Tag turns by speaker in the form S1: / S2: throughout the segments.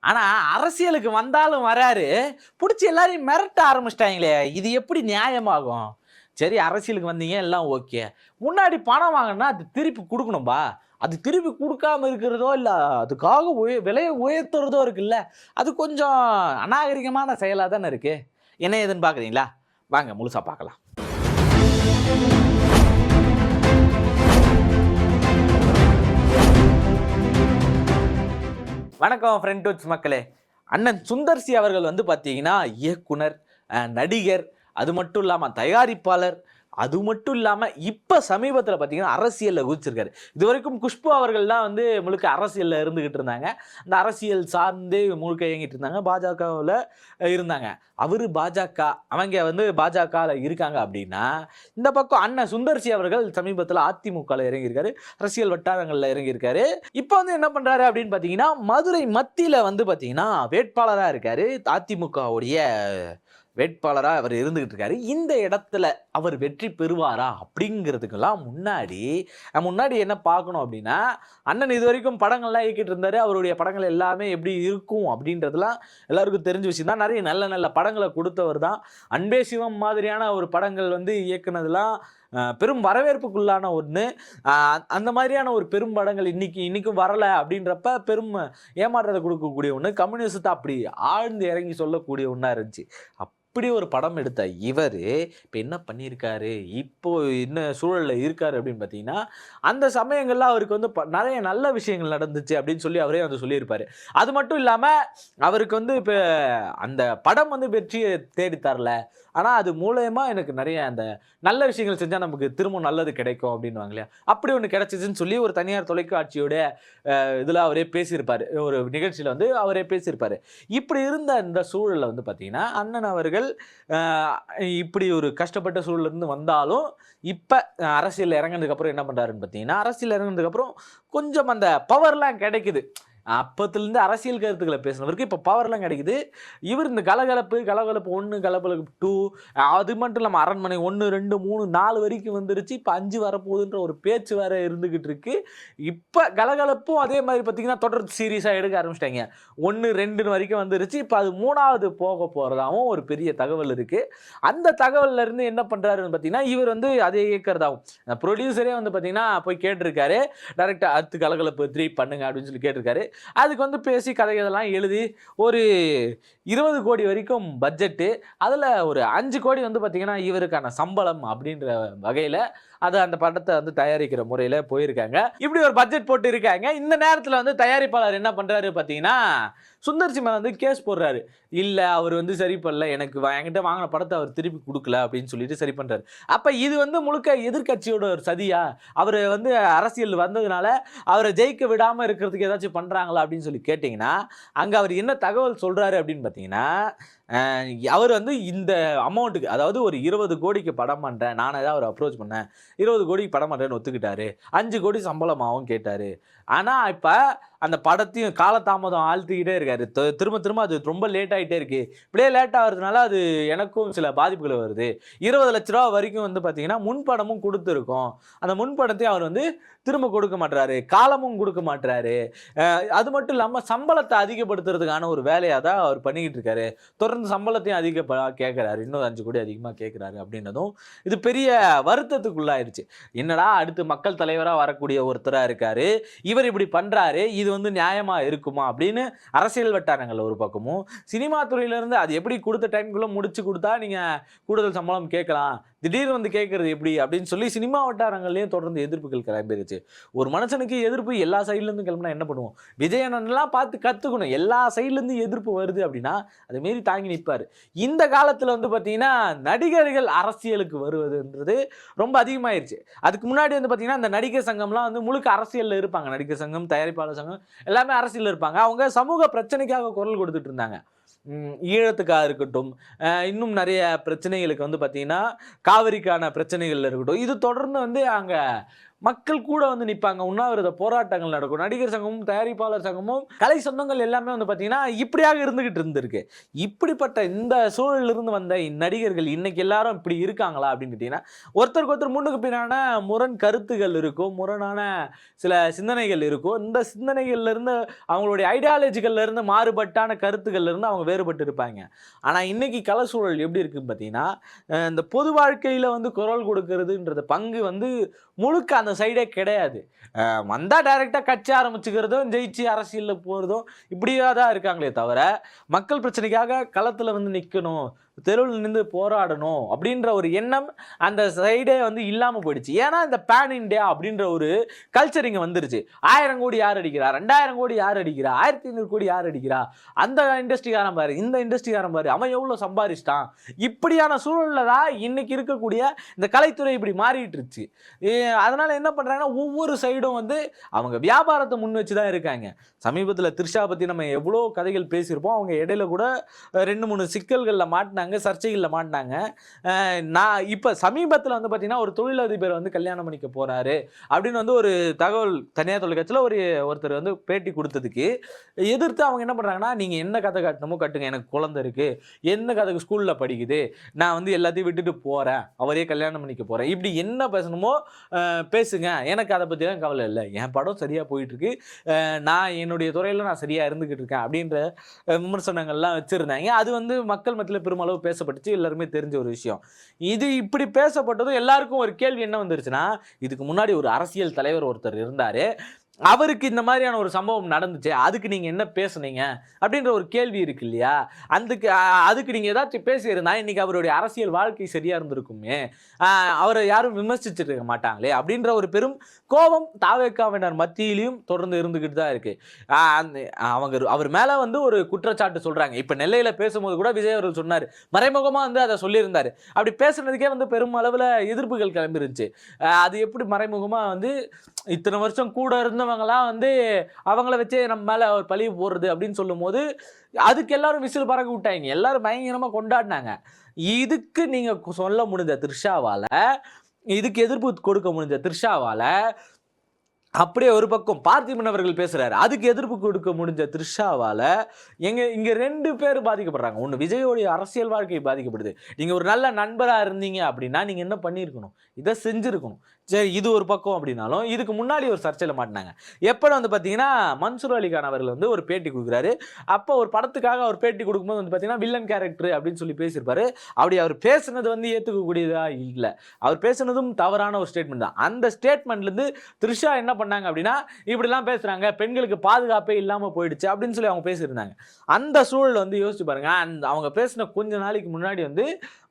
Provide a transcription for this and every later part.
S1: ஆனால் அரசியலுக்கு வந்தாலும் வராரு, பிடிச்சி எல்லாரையும் மிரட்ட ஆரம்பிச்சிட்டாங்களே, இது எப்படி நியாயமாகும்? சரி, அரசியலுக்கு வந்தீங்க எல்லாம் ஓகே. முன்னாடி பணம் வாங்கினா அது திருப்பி கொடுக்கணும்பா. அது திருப்பி கொடுக்காம இருக்கிறதோ, இல்லை அதுக்காக விலையை உயர்த்துறதோ இருக்குல்ல, அது கொஞ்சம் அநாகரிகமான செயலாக தானே இருக்கு. என்ன ஏதுன்னு பார்க்குறீங்களா? வாங்க முழுசா பார்க்கலாம். வணக்கம் ஃப்ரெண்ட் டூட்ஸ் மக்களே. அண்ணன் சுந்தர் சி அவர்கள் வந்து பார்த்தீங்கன்னா இயக்குனர், நடிகர், அது மட்டும் இல்லாமல் தயாரிப்பாளர், அது மட்டும் இல்லாமல் இப்போ சமீபத்தில் பார்த்தீங்கன்னா அரசியலில் குதிச்சிருக்காரு. இது வரைக்கும் குஷ்பு அவர்கள் தான் வந்து முழுக்க அரசியலில் இருந்துக்கிட்டு இருந்தாங்க. அந்த அரசியல் சார்ந்தே முழுக்க இயங்கிட்டு இருந்தாங்க. பாஜகவில் இருந்தாங்க. அவர் பாஜக, அவங்க வந்து பாஜகவில் இருக்காங்க அப்படின்னா, இந்த பக்கம் அண்ணன் சுந்தர் சி அவர்கள் சமீபத்தில் அதிமுகவில் இறங்கியிருக்காரு, அரசியல் வட்டாரங்களில் இறங்கியிருக்காரு. இப்போ வந்து என்ன பண்ணுறாரு அப்படின்னு பார்த்தீங்கன்னா, மதுரை மத்தியில் வந்து பார்த்தீங்கன்னா வேட்பாளராக இருக்காரு. அதிமுகவுடைய வேட்பாளராக அவர் இருந்துகிட்டு இருக்காரு. இந்த இடத்துல அவர் வெற்றி பெறுவாரா அப்படிங்கிறதுக்கெல்லாம் முன்னாடி என்ன பார்க்கணும் அப்படின்னா, அண்ணன் இது வரைக்கும் படங்கள்லாம் இயக்கிட்டு இருந்தாரு. அவருடைய படங்கள் எல்லாமே எப்படி இருக்கும் அப்படின்றதுலாம் எல்லாருக்கும் தெரிஞ்ச விஷயம் தான். நிறைய நல்ல நல்ல படங்களை கொடுத்தவர் தான். அன்பே சிவம் மாதிரியான ஒரு படங்கள் வந்து இயக்குனதுலாம் பெரும் வரவேற்புக்குள்ளான ஒன்று. அந்த மாதிரியான ஒரு பெரும் படங்கள் இன்னைக்கும் வரலை அப்படின்றப்ப பெரும் ஏமாற்றத்தை கொடுக்கக்கூடிய ஒன்று. கம்யூனிஸ்டத்தை அப்படி ஆழ்ந்து இறங்கி சொல்லக்கூடிய ஒன்றா இருந்துச்சு. இப்படி ஒரு படம் எடுத்த இவர் இப்போ என்ன பண்ணியிருக்காரு, இப்போ என்ன சூழலில் இருக்காரு அப்படின்னு பார்த்தீங்கன்னா, அந்த சமயங்களில் அவருக்கு வந்து நிறைய நல்ல விஷயங்கள் நடந்துச்சு அப்படின்னு சொல்லி அவரே வந்து சொல்லியிருப்பார். அது மட்டும் இல்லாமல் அவருக்கு வந்து இப்போ அந்த படம் வந்து வெற்றியை தேடி தரல, ஆனால் அது மூலயமா எனக்கு நிறைய அந்த நல்ல விஷயங்கள் செஞ்சால் நமக்கு திரும்ப நல்லது கிடைக்கும் அப்படின்வாங்க இல்லையா, அப்படி ஒன்று கிடைச்சிச்சுன்னு சொல்லி ஒரு தனியார் தொலைக்காட்சியோட இதில் அவரே பேசியிருப்பார். ஒரு நிகழ்ச்சியில் வந்து அவரே பேசியிருப்பார். இப்படி இருந்த இந்த சூழலில் வந்து பார்த்தீங்கன்னா, அண்ணன் அவர்கள் இப்படி ஒரு கஷ்டப்பட்ட சூழலிருந்து வந்தாலும் இப்போ அரசியல் இறங்கினதுக்கப்புறம் என்ன பண்ணுறாருன்னு பார்த்தீங்கன்னா, அரசியல் இறங்கினதுக்கப்புறம் கொஞ்சம் அந்த பவர்லாம் கிடைக்குது. அப்பத்துலேருந்து அரசியல் கருத்துக்களை பேசினவருக்கு இப்போ பவர்லாம் கிடைக்குது. இவர் இந்த கலகலப்பு 1, கலகலப்பு 2, அது மட்டும் இல்லாமல் அரண்மனை 1, 2, 3, 4 வரைக்கும் வந்துருச்சு. இப்போ 5 வரப்போகுதுன்ற ஒரு பேச்சு வேற இருந்துகிட்டு இருக்கு. இப்போ கலகலப்பும் அதே மாதிரி பார்த்தீங்கன்னா தொடர்ந்து சீரியஸாக எடுக்க ஆரம்பிச்சிட்டாங்க. 1, 2 வரைக்கும் வந்துருச்சு. இப்போ அது 3வது போக போகிறதாகவும் ஒரு பெரிய தகவல் இருக்குது. அந்த தகவல்ல இருந்து என்ன பண்ணுறாருன்னு பார்த்தீங்கன்னா, இவர் வந்து அதை இயக்கிறதாகவும் ப்ரொடியூசரே வந்து பார்த்தீங்கன்னா போய் கேட்டிருக்காரு. டைரக்டாக அடுத்து கலகலப்பு 3 பண்ணுங்க அப்படின்னு சொல்லி கேட்டிருக்காரு. அதுக்கு வந்து பேசி கதைகளெல்லாம் எழுதி ஒரு 20 கோடி வரைக்கும் பட்ஜெட்டு. அதில் ஒரு 5 கோடி வந்து பார்த்தீங்கன்னா இவருக்கான சம்பளம் அப்படின்ற வகையில் அது அந்த படத்தை வந்து தயாரிக்கிற முறையில் போயிருக்காங்க. இப்படி ஒரு பட்ஜெட் போட்டு இருக்காங்க. இந்த நேரத்தில் வந்து தயாரிப்பாளர் என்ன பண்ணுறாரு பார்த்தீங்கன்னா, சுந்தர் சி மேலே வந்து கேஸ் போடுறாரு. இல்லை அவர் வந்து சரி பண்ணல, என்கிட்ட வாங்கின படத்தை அவர் திருப்பி கொடுக்கல அப்படின்னு சொல்லிட்டு சரி பண்ணுறாரு. அப்போ இது வந்து முழுக்க எதிர்கட்சியோட ஒரு சதியா? அவர் வந்து அரசியல் வந்ததுனால அவரை ஜெயிக்க விடாமல் இருக்கிறதுக்கு ஏதாச்சும் பண்ணுறாங்களா அப்படின்னு சொல்லி கேட்டிங்கன்னா, அங்கே அவர் என்ன தகவல் சொல்கிறாரு அப்படின்னு பார்த்தீங்கன்னா, அவர் வந்து இந்த அமௌண்ட்டுக்கு, அதாவது ஒரு 20 கோடிக்கு படம் பண்ணுறேன், நானே தான் அவர் அப்ரோச் பண்ணேன், 20 கோடிக்கு படம் பண்ணுறேன்னு ஒத்துக்கிட்டாரு, 5 கோடி சம்பளமாகவும் கேட்டார். ஆனால் இப்போ அந்த படத்தையும் காலதாமதம் ஆழ்த்திக்கிட்டே இருக்காரு. திரும்ப அது ரொம்ப லேட் ஆகிட்டே இருக்கு. இப்படியே லேட் ஆகிறதுனால அது எனக்கும் சில பாதிப்புகள் வருது. 20 லட்ச ரூபா வரைக்கும் வந்து பார்த்தீங்கன்னா முன்படமும் கொடுத்துருக்கோம். அந்த முன்படத்தையும் அவர் வந்து திரும்ப கொடுக்க மாட்டுறாரு, காலமும் கொடுக்க மாட்டுறாரு. அது மட்டும் இல்லாமல் சம்பளத்தை அதிகப்படுத்துறதுக்கான ஒரு வேலையாக தான் அவர் பண்ணிக்கிட்டு இருக்காரு. தொடர்ந்து சம்பளத்தையும் கேட்குறாரு, இன்னும் 5 கோடி அதிகமாக கேட்குறாரு அப்படின்னதும் இது பெரிய வருத்தத்துக்குள்ளாயிருச்சு. என்னடா அடுத்து மக்கள் தலைவராக வரக்கூடிய ஒருத்தராக இருக்காரு, இவர் இப்படி பண்ணுறாரு, இது வந்து நியாயமா இருக்குமா அப்படின்னு அரசியல் வட்டாரங்கள் ஒரு பக்கமும், சினிமா துறையிலேருந்து அது எப்படி கொடுத்த டைம்குள்ளே முடிச்சு கொடுத்தா நீங்கள் கூடுதல் சம்பளம் கேட்கலாம், திடீர்னு வந்து கேட்கறது எப்படி அப்படின்னு சொல்லி சினிமா வட்டாரங்கள்லேயும் தொடர்ந்து எதிர்ப்புகள் கிளம்பிருச்சு. ஒரு மனுஷனுக்கு எதிர்ப்பு எல்லா சைட்லேருந்து கிளம்பினா என்ன பண்ணுவோம்? விஜயனெல்லாம் பார்த்து கற்றுக்கணும். எல்லா சைட்லேருந்து எதிர்ப்பு வருது அப்படின்னா அதை மாரி தாங்கி நிற்பார். இந்த காலத்தில் வந்து பார்த்தீங்கன்னா நடிகர்கள் அரசியலுக்கு வருவதுன்றது ரொம்ப அதிகமாயிருச்சு. அதுக்கு முன்னாடி வந்து பார்த்தீங்கன்னா இந்த நடிகர் சங்கம்லாம் வந்து முழுக்க அரசியலில் இருப்பாங்க. நடிகர் சங்கம், தயாரிப்பாளர் சங்கம் எல்லாமே அரசியலில் இருப்பாங்க. அவங்க சமூக பிரச்சனைக்காக குரல் கொடுத்துட்டு இருந்தாங்க. ஈழத்துக்காக இருக்கட்டும், இன்னும் நிறைய பிரச்சனைகளுக்கு வந்து பார்த்தீங்கன்னா காவிரிக்கான பிரச்சனைகள் இருக்கட்டும், இது தொடர்ந்து வந்து அங்கே மக்கள் கூட வந்து நிற்பாங்க, உண்ணாவிரத போராட்டங்கள் நடக்கும். நடிகர் சங்கமும் தயாரிப்பாளர் சங்கமும் கலை சொந்தங்கள் எல்லாமே வந்து பார்த்தீங்கன்னா இப்படியாக இருந்துகிட்டு இருந்திருக்கு. இப்படிப்பட்ட இந்த சூழலிலிருந்து வந்த நடிகர்கள் இன்னைக்கு எல்லாரும் இப்படி இருக்காங்களா அப்படின்னு கேட்டீங்கன்னா, ஒருத்தருக்கு ஒருத்தர் முன்னுக்கு பின்னான முரண் கருத்துகள் இருக்கும், முரணான சில சிந்தனைகள் இருக்கும். இந்த சிந்தனைகள்ல இருந்து அவங்களுடைய ஐடியாலஜிகள்ல இருந்து மாறுபட்டான கருத்துக்கள்ல இருந்து அவங்க வேறுபட்டு இருப்பாங்க. ஆனா இன்னைக்கு கல சூழல் எப்படி இருக்குன்னு பார்த்தீங்கன்னா, இந்த பொது வாழ்க்கையில வந்து குரல் கொடுக்கிறதுன்றது பங்கு வந்து முழுக்க அந்த சைடே கிடையாது. வந்தா டைரக்டா கட்சி ஆரம்பிச்சுக்கிறதும், ஜெயிச்சு அரசியல்ல போறதும் இப்படியா தான் இருக்காங்களே தவிர, மக்கள் பிரச்சனைக்காக களத்துல வந்து நிக்கணும், தெருவில் நின்று போராடணும் அப்படின்ற ஒரு எண்ணம் அந்த சைடே வந்து இல்லாம போயிடுச்சு. ஏன்னா இந்த பேன் இண்டியா அப்படின்ற ஒரு கல்ச்சர் இங்க வந்துருச்சு. 1000 கோடி யார் அடிக்கிறா, 2000 கோடி யார் அடிக்கிறா, 1500 கோடி யார் அடிக்கிறா, அந்த இண்டஸ்ட்ரிக்காரன் பாரு, இந்த இண்டஸ்ட்ரிக்காரன் பாரு, அவன் எவ்வளவு சம்பாதிச்சிட்டான். இப்படியான சூழல்ல தான் இன்னைக்கு இருக்கக்கூடிய இந்த கலைத்துறை இப்படி மாறிட்டுருச்சு. அதனால என்ன பண்றாங்கன்னா, ஒவ்வொரு சைடும் வந்து அவங்க வியாபாரத்தை முன் வச்சு தான் இருக்காங்க. சமீபத்தில் த்ரிஷா பத்தி நம்ம எவ்வளோ கதைகள் பேசியிருப்போம். அவங்க இடையில கூட 2-3 சிக்கல்களில் மாட்டினாங்க, சர்ச்சைகளில் மாட்டினாங்க. நான் இப்போ சமீபத்தில் வந்து பார்த்தீங்கன்னா, ஒரு தொழிலதிபர் வந்து கல்யாணம் பண்ணிக்க போறாரு அப்படின்னு வந்து ஒரு தகவல் தனியார் தொலைக்காட்சியில் ஒருத்தர் வந்து பேட்டி கொடுத்ததுக்கு எதிர்த்து அவங்க என்ன பண்றாங்கன்னா, நீங்க என்ன கதை காட்டணுமோ கட்டுங்க, எனக்கு குழந்தை இருக்கு, என்ன கதைக்கு ஸ்கூல்ல படிக்குது, நான் வந்து எல்லாத்தையும் விட்டுட்டு போறேன், அவரே கல்யாணம் பண்ணிக்க போறேன், இப்படி என்ன பேசணுமோ பேசுங்க, எனக்கு அதை பற்றிலாம் கவலை இல்லை, என் படம் சரியாக போயிட்டுருக்கு, நான் என்னுடைய துறையில் நான் சரியாக இருந்துக்கிட்டு இருக்கேன் அப்படின்ற விமர்சனங்கள்லாம் வச்சுருந்தாங்க. அது வந்து மக்கள் மத்தியில் பெருமளவு பேசப்பட்டுச்சு, எல்லாருமே தெரிஞ்ச ஒரு விஷயம். இது இப்படி பேசப்பட்டதும் எல்லாருக்கும் ஒரு கேள்வி என்ன வந்துருச்சுன்னா, இதுக்கு முன்னாடி ஒரு அரசியல் தலைவர் ஒருத்தர் இருந்தார், அவருக்கு இந்த மாதிரியான ஒரு சம்பவம் நடந்துச்சு, அதுக்கு நீங்க என்ன பேசுனீங்க அப்படின்ற ஒரு கேள்வி இருக்கு இல்லையா? அதுக்கு நீங்க ஏதாச்சும் பேசியிருந்தா இன்னைக்கு அவருடைய அரசியல் வாழ்க்கை சரியா இருந்திருக்குமே, அவரை யாரும் விமர்சிச்சுட்டு இருக்க மாட்டாங்களே அப்படின்ற ஒரு பெரும் கோபம் தாவேக்காவினர் மத்தியிலையும் தொடர்ந்து இருந்துகிட்டு தான் இருக்கு. அவர் மேல வந்து ஒரு குற்றச்சாட்டு சொல்றாங்க. இப்ப நெல்லையில பேசும்போது கூட விஜய் அவர்கள் சொன்னாரு, மறைமுகமா வந்து அதை சொல்லியிருந்தாரு. அப்படி பேசுனதுக்கே வந்து பெரும் அளவுல எதிர்ப்புகள் கிளம்பிருந்துச்சு. அது எப்படி மறைமுகமா வந்து இத்தனை வருஷம் கூட இருந்தவங்கலாம் வந்து அவங்கள வச்சே நம்ம மேல ஒரு பழி போடுறது அப்படின்னு சொல்லும் போது அதுக்கு எல்லாரும் விசில் பறக்க விட்டாங்க, எல்லாரும் பயங்கரமா கொண்டாடினாங்க. இதுக்கு நீங்க சொல்ல முடிஞ்ச த்ரிஷாவால, இதுக்கு எதிர்ப்பு கொடுக்க முடிஞ்ச த்ரிஷாவால, அப்படியே ஒரு பக்கம் பார்த்திபன் அவர்கள் பேசுறாரு, அதுக்கு எதிர்ப்பு கொடுக்க முடிஞ்ச த்ரிஷாவால இங்க 2 பேர் பாதிக்கப்படுறாங்க. ஒன்று விஜயோடைய அரசியல் வாழ்க்கை பாதிக்கப்படுது. நீங்க ஒரு நல்ல நண்பரா இருந்தீங்க அப்படின்னா நீங்க என்ன பண்ணியிருக்கணும், இதை செஞ்சிருக்கணும். சரி, இது ஒரு பக்கம் அப்படின்னாலும் இதுக்கு முன்னாடி ஒரு சர்ச்சையில் மாட்டினாங்க. எப்போ வந்து பார்த்தீங்கன்னா, மன்சூர் அலிகான் அவர்கள் வந்து ஒரு பேட்டி கொடுக்குறாரு. அப்போ ஒரு படத்துக்காக அவர் பேட்டி கொடுக்கும்போது வந்து பார்த்தீங்கன்னா, வில்லன் கேரக்டர் அப்படின்னு சொல்லி பேசியிருப்பாரு. அப்படி அவர் பேசுனது வந்து ஏற்றுக்கக்கூடியதா இல்லை, அவர் பேசுனதும் தவறான ஒரு ஸ்டேட்மெண்ட் தான். அந்த ஸ்டேட்மெண்ட்லேருந்து த்ரிஷா என்ன பண்ணாங்க அப்படின்னா, இப்படிலாம் பேசுகிறாங்க, பெண்களுக்கு பாதுகாப்பே இல்லாமல் போயிடுச்சு அப்படின்னு சொல்லி அவங்க பேசியிருந்தாங்க. அந்த சூழல் வந்து யோசிச்சு பாருங்க. அவங்க பேசின கொஞ்ச நாளைக்கு முன்னாடி வந்து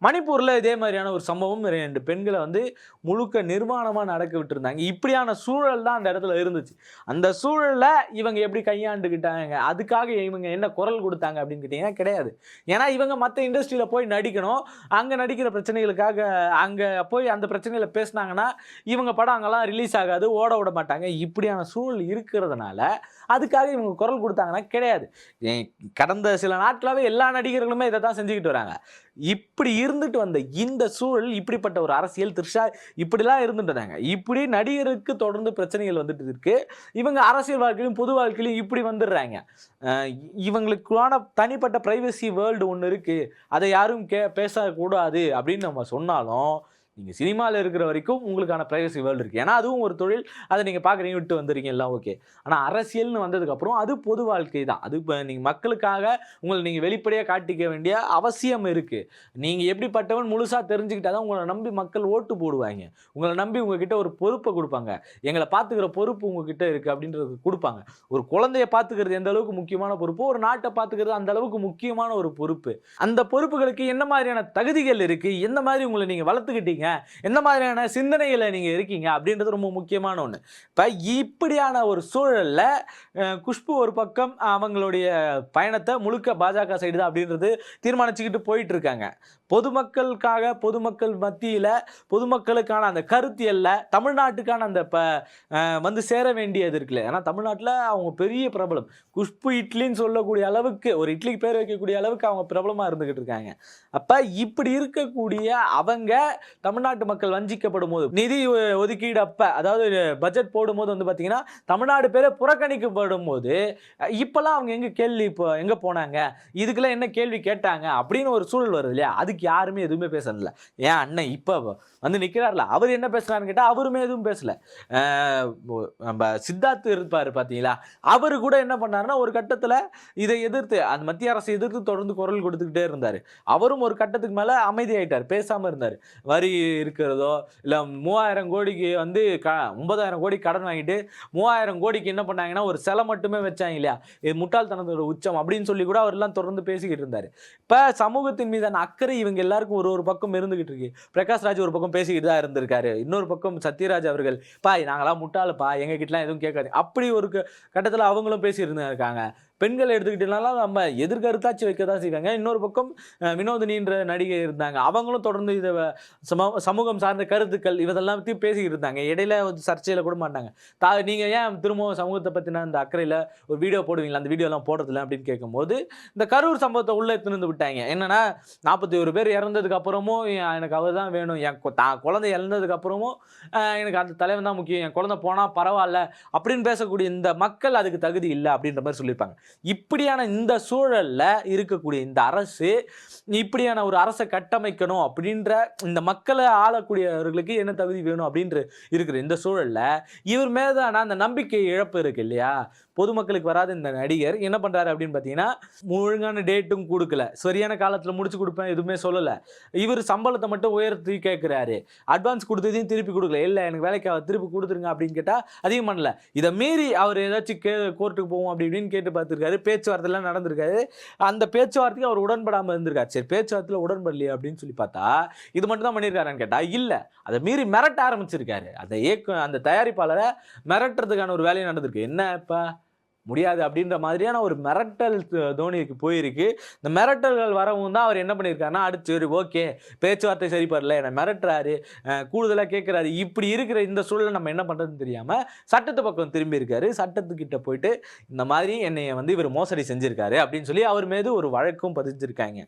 S1: மணிப்பூரில் இதே மாதிரியான ஒரு சம்பவம் 2 பெண்களை வந்து முழுக்க நிர்வாணமாக நடக்க விட்டுருந்தாங்க. இப்படியான சூழல் தான் அந்த இடத்துல இருந்துச்சு. அந்த சூழலில் இவங்க எப்படி கையாண்டுக்கிட்டாங்க, அதுக்காக இவங்க என்ன குரல் கொடுத்தாங்க அப்படின்னு கேட்டிங்கன்னா கிடையாது. ஏன்னா இவங்க மற்ற இண்டஸ்ட்ரியில் போய் நடிக்கணும், அங்கே நடிக்கிற பிரச்சனைகளுக்காக அங்கே போய் அந்த பிரச்சனைகளை பேசினாங்கன்னா இவங்க படம் அங்கெல்லாம் ரிலீஸ் ஆகாது, ஓட விட மாட்டாங்க. இப்படியான சூழல் இருக்கிறதுனால அதுக்காக இவங்க குரல் கொடுத்தாங்கன்னா கிடையாது. கடந்த சில நாட்களாகவே எல்லா நடிகர்களுமே இதை தான் செஞ்சுக்கிட்டு வராங்க. இப்படி இருந்துட்டு வந்த இந்த சூழல், இப்படிப்பட்ட ஒரு அரசியல், த்ரிஷா இப்படிலாம் இருந்துட்டாங்க. இப்படி நடிகருக்கு தொடர்ந்து பிரச்சனைகள் வந்துட்டு இருக்கு. இவங்க அரசியல் வாழ்க்கையிலும் பொது வாழ்க்கையிலும் இப்படி வந்துடுறாங்க. இவங்களுக்கான தனிப்பட்ட பிரைவசி வேர்ல்டு ஒன்று இருக்கு, அதை யாரும் பேசக்கூடாது அப்படின்னு நம்ம சொன்னாலும், நீங்கள் சினிமாவில் இருக்கிற வரைக்கும் உங்களுக்கான ப்ரைவசி வேர்ல்டு இருக்குது. ஏன்னா அதுவும் ஒரு தொழில், அதை நீங்கள் பார்க்குறீங்க, விட்டு வந்துடுறீங்க, எல்லாம் ஓகே. ஆனால் அரசியல்னு வந்ததுக்கப்புறம் அது பொது வாழ்க்கை தான். அது இப்போ நீங்கள் மக்களுக்காக உங்களை நீங்கள் வெளிப்படையாக காட்டிக்க வேண்டிய அவசியம் இருக்குது. நீங்கள் எப்படிப்பட்டவன் முழுசாக தெரிஞ்சுக்கிட்டா தான் உங்களை நம்பி மக்கள் ஓட்டு போடுவாங்க, உங்களை நம்பி உங்ககிட்ட ஒரு பொறுப்பை கொடுப்பாங்க, எங்களை பார்த்துக்கிற பொறுப்பு உங்ககிட்ட இருக்குது அப்படின்றது கொடுப்பாங்க. ஒரு குழந்தைய பார்த்துக்கிறது எந்த அளவுக்கு முக்கியமான பொறுப்பு, ஒரு நாட்டை பார்த்துக்கிறது அந்த அளவுக்கு முக்கியமான ஒரு பொறுப்பு. அந்த பொறுப்புகளுக்கு என்ன மாதிரியான தகுதிகள் இருக்குது, எந்த மாதிரி உங்களை நீங்கள் வளர்த்துக்கிட்டீங்க, எந்த மாதிரியான சிந்தனைகளை நீங்க இருக்கீங்க அப்படின்றது ரொம்ப முக்கியமான ஒண்ணு. இப்ப இப்படியான ஒரு சூழல்ல குஷ்பு ஒரு பக்கம் அவங்களுடைய பயணத்தை முழுக்க பாஜக சைடு தான் அப்படின்றது தீர்மானிச்சுக்கிட்டு போயிட்டு இருக்காங்க. பொதுமக்கள் மத்தியில் பொதுமக்களுக்கான அந்த கருத்தியல்ல தமிழ்நாட்டுக்கான அந்த வந்து சேர வேண்டியது இருக்குல்ல. ஏன்னா தமிழ்நாட்டில் அவங்க பெரிய பிரபலம், குஷ்பு இட்லின்னு சொல்லக்கூடிய அளவுக்கு, ஒரு இட்லிக்கு பேர் வைக்கக்கூடிய அளவுக்கு அவங்க பிரபலமாக இருந்துகிட்டு இருக்காங்க. அப்போ இப்படி இருக்கக்கூடிய அவங்க தமிழ்நாட்டு மக்கள் வஞ்சிக்கப்படும் போது, நிதி ஒதுக்கீடு அப்போ, அதாவது பட்ஜெட் போடும்போது வந்து பார்த்தீங்கன்னா தமிழ்நாடு பேரை புறக்கணிக்கப்படும் போது, இப்போல்லாம் அவங்க எங்கே போனாங்க, இதுக்கெல்லாம் என்ன கேள்வி கேட்டாங்க அப்படின்னு ஒரு சூழல் வருது இல்லையா. அதுக்கு யாருமே எதுவுமே பேசல. ஏன் அண்ணன் இப்போ வந்து நிற்கிறார்ல, அவர் என்ன பேசுறாருன்னு கேட்டால் அவருமே எதுவும் பேசல. நம்ம சித்தார்த்து இருப்பார் பார்த்தீங்களா, அவர் கூட என்ன பண்ணாருன்னா ஒரு கட்டத்தில் இதை எதிர்த்து, அந்த மத்திய அரசை எதிர்த்து தொடர்ந்து குரல் கொடுத்துக்கிட்டே இருந்தார். அவரும் ஒரு கட்டத்துக்கு மேலே அமைதியாயிட்டார், பேசாமல் இருந்தார். வரி இருக்கிறதோ இல்லை 3000 கோடிக்கு வந்து 9000 கோடி கடன் வாங்கிட்டு 3000 கோடிக்கு என்ன பண்ணாங்கன்னா ஒரு சிலை மட்டுமே வச்சாங்க இல்லையா, இது முட்டாள்தனத்தோட உச்சம் அப்படின்னு சொல்லி கூட அவர்லாம் தொடர்ந்து பேசிக்கிட்டு இருந்தார். இப்போ சமூகத்தின் மீதான அக்கறை இவங்க எல்லாருக்கும் ஒரு பக்கம் இருந்துகிட்டு இருக்கு. பிரகாஷ் ராஜ் ஒரு பக்கம் பேசிக்கிட்டு தான் இருந்திருக்காரு, இன்னொரு பக்கம் சத்யராஜ் அவர்கள் நாங்களாம் முட்டாளுப்பா, எங்க கிட்டலாம் எதுவும் கேட்காது அப்படி ஒரு கட்டத்தில் அவங்களும் பேசி இருந்திருக்காங்க. பெண்கள் எடுத்துக்கிட்டனாலும் நம்ம எதிர்கருத்தாச்சு வைக்க தான் செய்வாங்க. இன்னொரு பக்கம் வினோதினின்ற நடிகை இருந்தாங்க, அவங்களும் தொடர்ந்து இதை சமூகம் சார்ந்த கருத்துக்கள் இதெல்லாம் பற்றி பேசிக்கிட்டு இருந்தாங்க. இடையில சர்ச்சையில் கூட மாட்டாங்க. நீங்கள் ஏன் திரும்பவும் சமூகத்தை பற்றின அந்த அக்கறையில் ஒரு வீடியோ போடுவீங்களா, அந்த வீடியோலாம் போடுறதில்ல அப்படின்னு கேட்கும்போது இந்த கரூர் சம்பவத்தை உள்ளே எடுத்துன்னு விட்டாங்க. என்னன்னா 41 பேர் இறந்ததுக்கு அப்புறமும் எனக்கு அவர் தான் வேணும், என் குழந்தை இறந்ததுக்கு அப்புறமும் எனக்கு அந்த தலைவன் தான் முக்கியம், என் குழந்தை போனால் பரவாயில்ல அப்படின்னு பேசக்கூடிய இந்த மக்கள் அதுக்கு தகுதி இல்லை அப்படின்ற மாதிரி சொல்லியிருப்பாங்க. இப்படியான இந்த சூழல்ல இருக்கக்கூடிய இந்த அரசு இப்படியான ஒரு அரசை கட்டமைக்கணும் அப்படின்ற, இந்த மக்களை ஆளக்கூடியவர்களுக்கு என்ன தகுதி வேணும் அப்படின்ற இருக்கிற இந்த சூழல்ல இவர் மேதான அந்த நம்பிக்கை இழப்பு இருக்கு இல்லையா. பொதுமக்களுக்கு வராத இந்த நடிகர் என்ன பண்றாரு அப்படின்னு பார்த்தீங்கன்னா, ஒழுங்கான டேட்டும் கொடுக்கல, சரியான காலத்தில் முடிச்சு கொடுப்பேன் எதுவுமே சொல்லலை. இவர் சம்பளத்தை மட்டும் உயர்த்தி கேட்குறாரு, அட்வான்ஸ் கொடுத்ததையும் திருப்பி கொடுக்கல. இல்லை எனக்கு வேலைக்கு திருப்பி கொடுத்துருங்க அப்படின்னு கேட்டால் அதிகம் பண்ணல. இதை மீறி அவர் ஏதாச்சும் கோர்ட்டுக்கு போவோம் அப்படி இப்படின்னு கேட்டு பார்த்துருக்காரு, பேச்சுவார்த்தைலாம் நடந்திருக்காரு. அந்த பேச்சுவார்த்தைக்கு அவர் உடன்படாமல் இருந்திருக்காரு. சரி பேச்சுவார்த்தையில் உடன்படலையே அப்படின்னு சொல்லி பார்த்தா இது மட்டும் தான் பண்ணியிருக்காருன்னு கேட்டால் இல்லை, அதை மீறி மிரட்ட ஆரம்பிச்சிருக்காரு. அந்த தயாரிப்பாளரை மிரட்டுறதுக்கான ஒரு வேலையை நடந்திருக்கு. என்ன இப்போ முடியாது அப்படின்ற மாதிரியான ஒரு மிரட்டல் தோனிக்கு போயிருக்கு. இந்த மிரட்டல்கள் வரவும் தான் அவர் என்ன பண்ணியிருக்காருன்னா, அடுத்து சரி ஓகே பேச்சுவார்த்தை சரி பண்ணல, என்னை மிரட்டுறாரு, கூடுதலாக கேட்குறாரு, இப்படி இருக்கிற இந்த சூழலை நம்ம என்ன பண்ணுறதுன்னு தெரியாமல் சட்டத்து பக்கம் திரும்பி இருக்காரு. சட்டத்துக்கிட்ட போயிட்டு இந்த மாதிரி என்னைய வந்து இவர் மோசடி செஞ்சுருக்காரு அப்படின்னு சொல்லி அவர் மீது ஒரு வழக்கும் பதிஞ்சிருக்காங்க.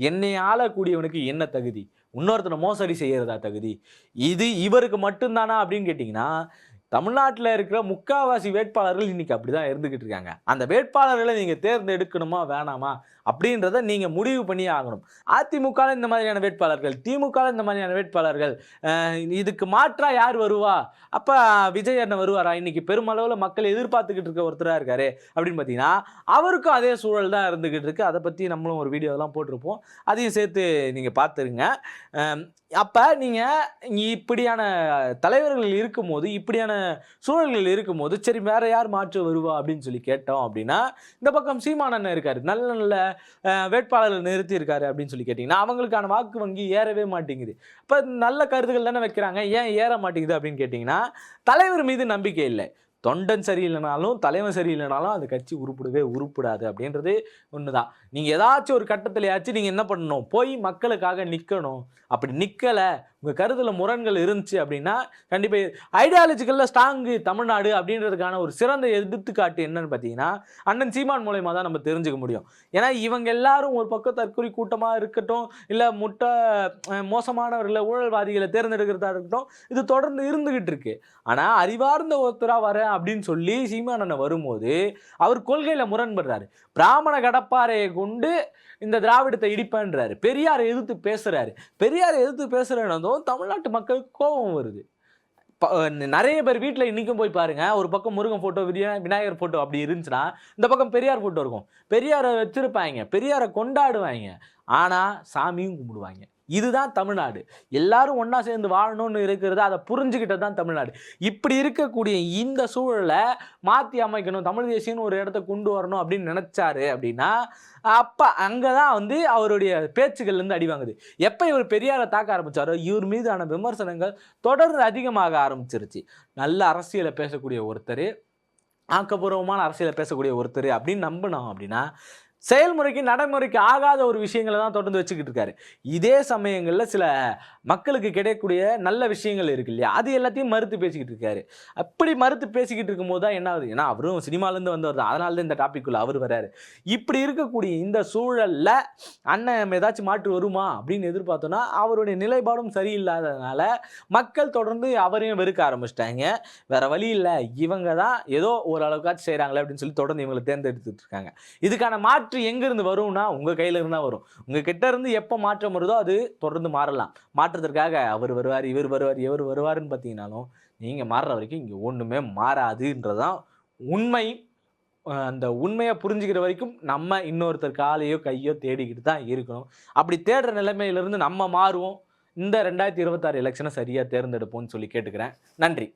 S1: என்னை ஆளக்கூடியவனுக்கு என்ன தகுதி, இன்னொருத்தனை மோசடி செய்யறதா தகுதி, இது இவருக்கு மட்டும்தானா அப்படின்னு கேட்டிங்கன்னா, தமிழ்நாட்டில் இருக்கிற முக்காவாசி வேட்பாளர்கள் இன்னைக்கு அப்படிதான் இருந்துகிட்டு இருக்காங்க. அந்த வேட்பாளர்களை நீங்க தேர்ந்தெடுக்கணுமா வேணாமா அப்படின்றத நீங்க முடிவு பண்ணி ஆகணும். அதிமுக இந்த மாதிரியான வேட்பாளர்கள், திமுக இந்த மாதிரியான வேட்பாளர்கள், இதுக்கு மாற்றா யார் வருவா, அப்ப விஜய் அண்ணன் வருவாரா, இன்னைக்கு பெருமளவில் மக்கள் எதிர்பார்த்துக்கிட்டு இருக்க ஒருத்தரா இருக்காரு அப்படின்னு பார்த்தீங்கன்னா அவருக்கும் அதே சூழல் தான் இருந்துகிட்டு இருக்கு. அதை பத்தி நம்மளும் ஒரு வீடியோலாம் போட்டிருப்போம், அதையும் சேர்த்து நீங்க பார்த்துருங்க. அப்போ நீங்கள் இப்படியான தலைவர்கள் இருக்கும்போது, இப்படியான சூழல்கள் இருக்கும்போது, சரி வேற யார் மாற்று வருவா அப்படின்னு சொல்லி கேட்டோம் அப்படின்னா, இந்த பக்கம் சீமானண்ணன் இருக்காரு, நல்ல நல்ல வேட்பாளர்கள் நிறுத்தி இருக்காரு அப்படின்னு சொல்லி கேட்டிங்கன்னா அவங்களுக்கான வாக்கு வங்கி ஏறவே மாட்டேங்குது. இப்போ நல்ல கருத்துக்கள் தானே வைக்கிறாங்க, ஏன் ஏற மாட்டேங்குது அப்படின்னு கேட்டிங்கன்னா தலைவர் மீது நம்பிக்கை இல்லை. தொண்டன் சரியில்லைனாலும் தலைவன் சரியில்லைனாலும் அந்த கட்சி உருப்படாது அப்படின்றது ஒன்று தான். நீங்கள் ஏதாச்சும் ஒரு கட்டத்திலேயாச்சும் நீங்கள் என்ன பண்ணணும், போய் மக்களுக்காக நிற்கணும். அப்படி நிற்கலை, உங்கள் கருத்தில் முரண்கள் இருந்துச்சு அப்படின்னா கண்டிப்பாக ஐடியாலஜிக்கலில் ஸ்ட்ராங்கு தமிழ்நாடு அப்படின்றதுக்கான ஒரு சிறந்த எடுத்துக்காட்டு என்னன்னு பார்த்தீங்கன்னா அண்ணன் சீமான் மூலயமா தான் நம்ம தெரிஞ்சுக்க முடியும். ஏன்னா இவங்க எல்லாரும் ஒரு பக்கம் தற்கொலை கூட்டமாக இருக்கட்டும், இல்லை மோசமானவர்களை ஊழல்வாதிகளை தேர்ந்தெடுக்கிறதா இருக்கட்டும், இது தொடர்ந்து இருந்துகிட்டு இருக்கு. ஆனால் அறிவார்ந்த ஒருத்தராக வர அப்படின்னு சொல்லி சீமான் அண்ணன் வரும்போது அவர் கொள்கையில் முரண்படுறாரு. பிராமண கடப்பாறையை கொண்டு இந்த திராவிடத்தை இடிப்பேன்றாரு, பெரியாரை எதிர்த்து பேசுறாரு. பெரியாரை எதிர்த்து பேசுறதும் தமிழ்நாட்டு மக்களுக்கு கோபம் வருது. நிறைய பேர் வீட்டில் இன்றைக்கும் போய் பாருங்க, ஒரு பக்கம் முருகன் ஃபோட்டோ, விநாயகர் ஃபோட்டோ அப்படி இருந்துச்சுன்னா இந்த பக்கம் பெரியார் ஃபோட்டோ இருக்கும். பெரியாரை வச்சிருப்பாங்க, பெரியாரை கொண்டாடுவாங்க, ஆனால் சாமியும் கும்பிடுவாங்க. இதுதான் தமிழ்நாடு. எல்லாரும் ஒன்றா சேர்ந்து வாழணும்னு இருக்கிறது, அதை புரிஞ்சுக்கிட்டது தான் தமிழ்நாடு. இப்படி இருக்கக்கூடிய இந்த சூழலை மாற்றி அமைக்கணும், தமிழ் தேசியம்னு ஒரு இடத்த கொண்டு வரணும் அப்படின்னு நினச்சாரு அப்படின்னா அப்போ அங்கே தான் வந்து அவருடைய பேச்சுகள்லேருந்து அடி வாங்குது. எப்போ இவர் பெரியாரை தாக்க ஆரம்பித்தாரோ இவர் மீதான விமர்சனங்கள் தொடர்ந்து அதிகமாக ஆரம்பிச்சிருச்சு. நல்ல அரசியலை பேசக்கூடிய ஒருத்தர், ஆக்கப்பூர்வமான அரசியலை பேசக்கூடிய ஒருத்தர் அப்படின்னு நம்பினோம் அப்படின்னா செயல்முறைக்கு நடைமுறைக்கு ஆகாத ஒரு விஷயங்களை தான் தொடர்ந்து வச்சுக்கிட்டு இருக்காரு. இதே சமயங்கள்ல சில மக்களுக்கு கிடைக்கக்கூடிய நல்ல விஷயங்கள் இருக்கு இல்லையா, அது எல்லாத்தையும் மறுத்து பேசிக்கிட்டு இருக்காரு. அப்படி மறுத்து பேசிக்கிட்டு இருக்கும்போது தான் என்ன ஆகுது, ஏன்னா அவரும் சினிமாலேருந்து வந்தவர் தான், அதனால தான் இந்த டாபிக்குள்ள அவர் வராரு. இப்படி இருக்கக்கூடிய இந்த சூழல்ல அண்ணன் ஏதாச்சும் மாற்று வருமா அப்படின்னு எதிர்பார்த்தோம்னா அவருடைய நிலைப்பாடும் சரியில்லாததுனால மக்கள் தொடர்ந்து அவரையும் வெறுக்க ஆரம்பிச்சிட்டாங்க. வேற வழி இல்லை, இவங்க தான் ஏதோ ஓரளவுக்காச்சும் செய்கிறாங்களே அப்படின்னு சொல்லி தொடர்ந்து இவங்களை தேர்ந்தெடுத்துட்டு இருக்காங்க. இதுக்கான மாற்று எங்கிருந்து வரும்னா உங்க கையில இருந்தா வரும். உங்க கிட்ட இருந்து எப்ப மாற்றம் வருதோ அது தொடர்ந்து மாறலாம். மாற்றத்திற்காக அவர் வருவார், இவர் வருவார், இவர் வருவாருன்னு பார்த்தீங்கன்னாலும் நீங்க மாறுற வரைக்கும் இங்க ஒண்ணுமே மாறாதுன்றதான் உண்மை. அந்த உண்மையை புரிஞ்சுக்கிற வரைக்கும் நம்ம இன்னொருத்தர் காலையோ கையோ தேடிக்கிட்டு தான் இருக்கணும். அப்படி தேடுற நிலைமையிலிருந்து நம்ம மாறுவோம். இந்த 2026 எலெக்ஷனை சரியா தேர்ந்தெடுப்போம்னு சொல்லி கேட்டுக்கிறேன். நன்றி.